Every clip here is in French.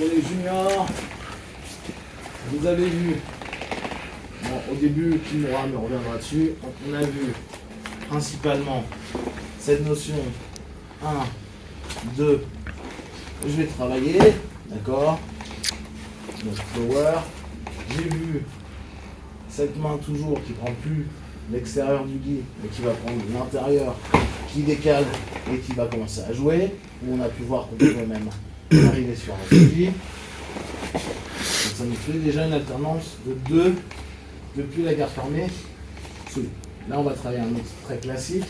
pour les juniors, vous avez vu, bon, au début, Kimura me reviendra dessus, on a vu principalement cette notion 1, 2, je vais travailler, d'accord, donc power, j'ai vu cette main toujours qui prend plus l'extérieur du gui, mais qui va prendre l'intérieur, qui décale et qui va commencer à jouer, où on a pu voir qu'on pouvait même arriver sur un gui. Ça nous fait déjà une alternance de 2 depuis la garde fermée. Là, on va travailler un autre très classique.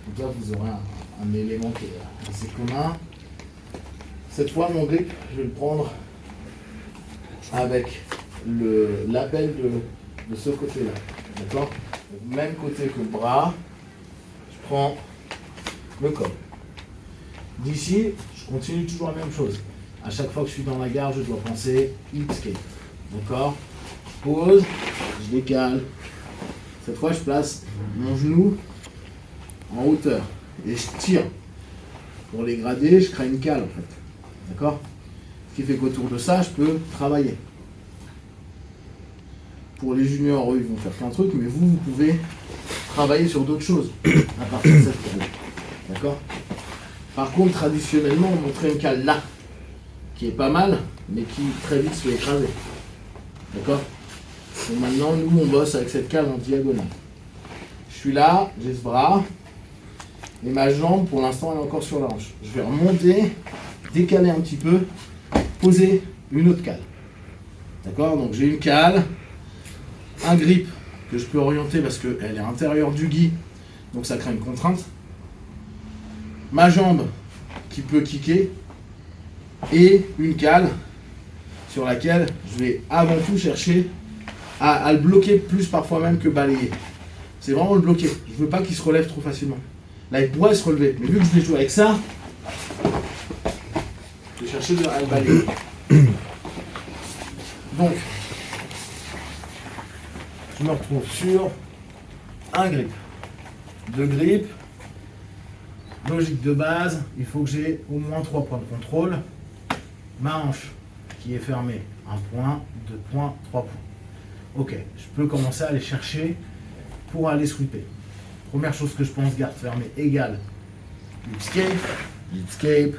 Donc là, vous aurez un élément qui est assez commun. Cette fois, mon grip, je vais le prendre avec l'appel de ce côté-là. D'accord? Même côté que le bras, je prends le corps. D'ici, je continue toujours la même chose. À chaque fois que je suis dans la garde, je dois penser escape. D'accord? Je pose, je décale. Cette fois, je place mon genou en hauteur et je tire. Pour les grader, je crée une cale en fait. D'accord? Ce qui fait qu'autour de ça, je peux travailler. Pour les juniors, eux, ils vont faire plein de trucs, mais vous pouvez travailler sur d'autres choses à partir de cette cale. D'accord? Par contre, traditionnellement, on montrait une cale là, qui est pas mal, mais qui très vite se fait écraser. D'accord? Et maintenant, nous, on bosse avec cette cale en diagonale. Je suis là, j'ai ce bras, et ma jambe, pour l'instant, elle est encore sur la hanche. Je vais remonter, décaler un petit peu, poser une autre cale. D'accord? Donc j'ai une cale, un grip que je peux orienter parce qu'elle est à l'intérieur du gui, donc ça crée une contrainte. Ma jambe qui peut kicker, et une cale sur laquelle je vais avant tout chercher à le bloquer plus parfois même que balayer. C'est vraiment le bloquer. Je veux pas qu'il se relève trop facilement. Là, il pourrait se relever, mais vu que je vais jouer avec ça, je vais chercher à le balayer. Donc, je me retrouve sur un grip. 2 grips. Logique de base, il faut que j'ai au moins 3 points de contrôle. Ma hanche qui est fermée, 1 point, 2 points, 3 points. Ok, je peux commencer à aller chercher pour aller sweeper. Première chose que je pense, garde fermée égale escape,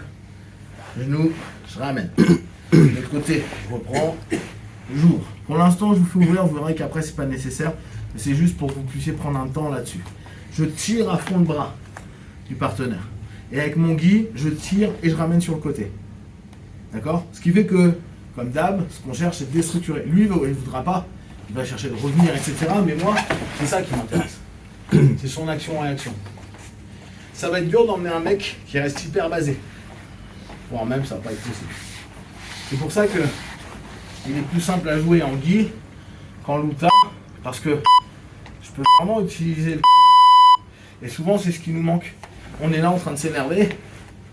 genou, je ramène. De l'autre côté, je reprends, j'ouvre. Pour l'instant, je vous fais ouvrir, vous verrez qu'après, c'est pas nécessaire, mais c'est juste pour que vous puissiez prendre un temps là-dessus. Je tire à fond le bras du partenaire. Et avec mon gui, je tire et je ramène sur le côté. D'accord? Ce qui fait que, comme d'hab, ce qu'on cherche, c'est de déstructurer. Lui, il ne voudra pas, il va chercher de revenir, etc. Mais moi, c'est ça qui m'intéresse. C'est son action-réaction. Ça va être dur d'emmener un mec qui reste hyper basé. Voire même, ça va pas être possible. C'est pour ça que il est plus simple à jouer en gui qu'en luta, parce que je peux vraiment utiliser le... Et souvent, c'est ce qui nous manque. On est là en train de s'énerver,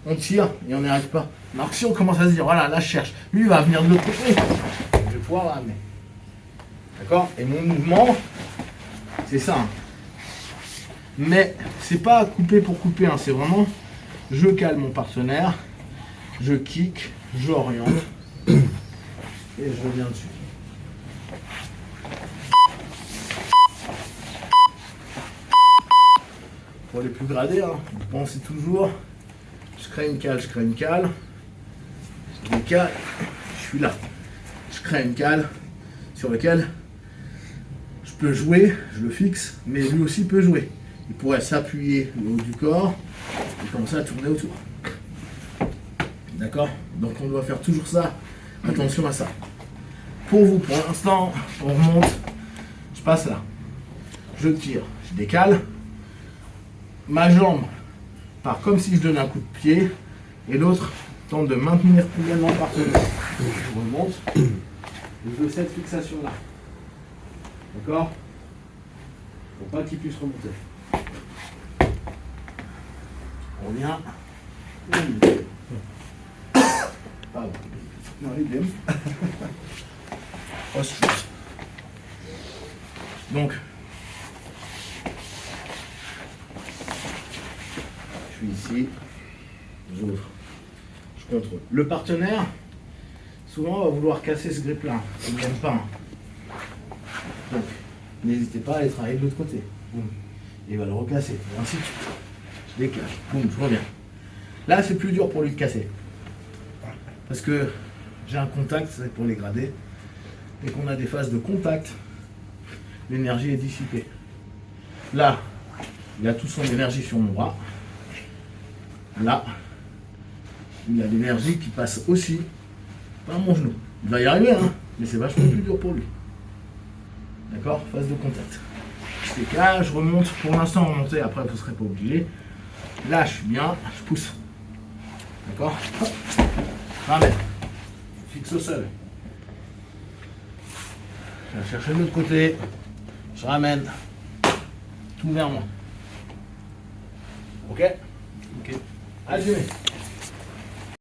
on tire et on n'y arrive pas. Alors que si on commence à se dire, voilà, là je cherche, lui il va venir de l'autre côté, je vais pouvoir le ramener. D'accord? Et mon mouvement, c'est ça. Hein. Mais c'est pas couper pour couper, hein. C'est vraiment, je cale mon partenaire, je kick, j'oriente et je reviens dessus. Pour les plus gradés, hein, vous pensez toujours, je crée une cale, je décale, je suis là. Je crée une cale sur laquelle je peux jouer, je le fixe, mais lui aussi peut jouer. Il pourrait s'appuyer le haut du corps et commencer à tourner autour. D'accord? Donc on doit faire toujours ça. Attention à ça. Pour vous, pour l'instant, on remonte. Je passe là. Je tire, je décale. Ma jambe part comme si je donnais un coup de pied et l'autre tente de maintenir pleinement le partenaire. Je remonte. Je veux cette fixation là. D'accord? Pour pas qu'il puisse remonter. On revient. Pardon. Non, il aime. Donc, je suis ici, j'ouvre, je contrôle. Le partenaire, souvent on va vouloir casser ce grip-là. Il n'aime pas. Donc, n'hésitez pas à aller travailler de l'autre côté. Boum. Et il va le recasser. Et ainsi de suite. Je décale. Boum, je reviens. Là, c'est plus dur pour lui de casser. Parce que j'ai un contact, c'est pour les grader. Et qu'on a des phases de contact, l'énergie est dissipée. Là, il a toute son énergie sur mon bras. Là, il a l'énergie qui passe aussi par mon genou. Il va y arriver, hein, mais c'est vachement plus dur pour lui. D'accord? Phase de contact. Je décale, je remonte. Pour l'instant, remonter, après, vous ne serez pas obligé. Là, je suis bien, je pousse. D'accord? Ramène. Fixe au sol. Je vais chercher de l'autre côté. Je ramène. Tout vers moi. Ok? Ok. Allumez.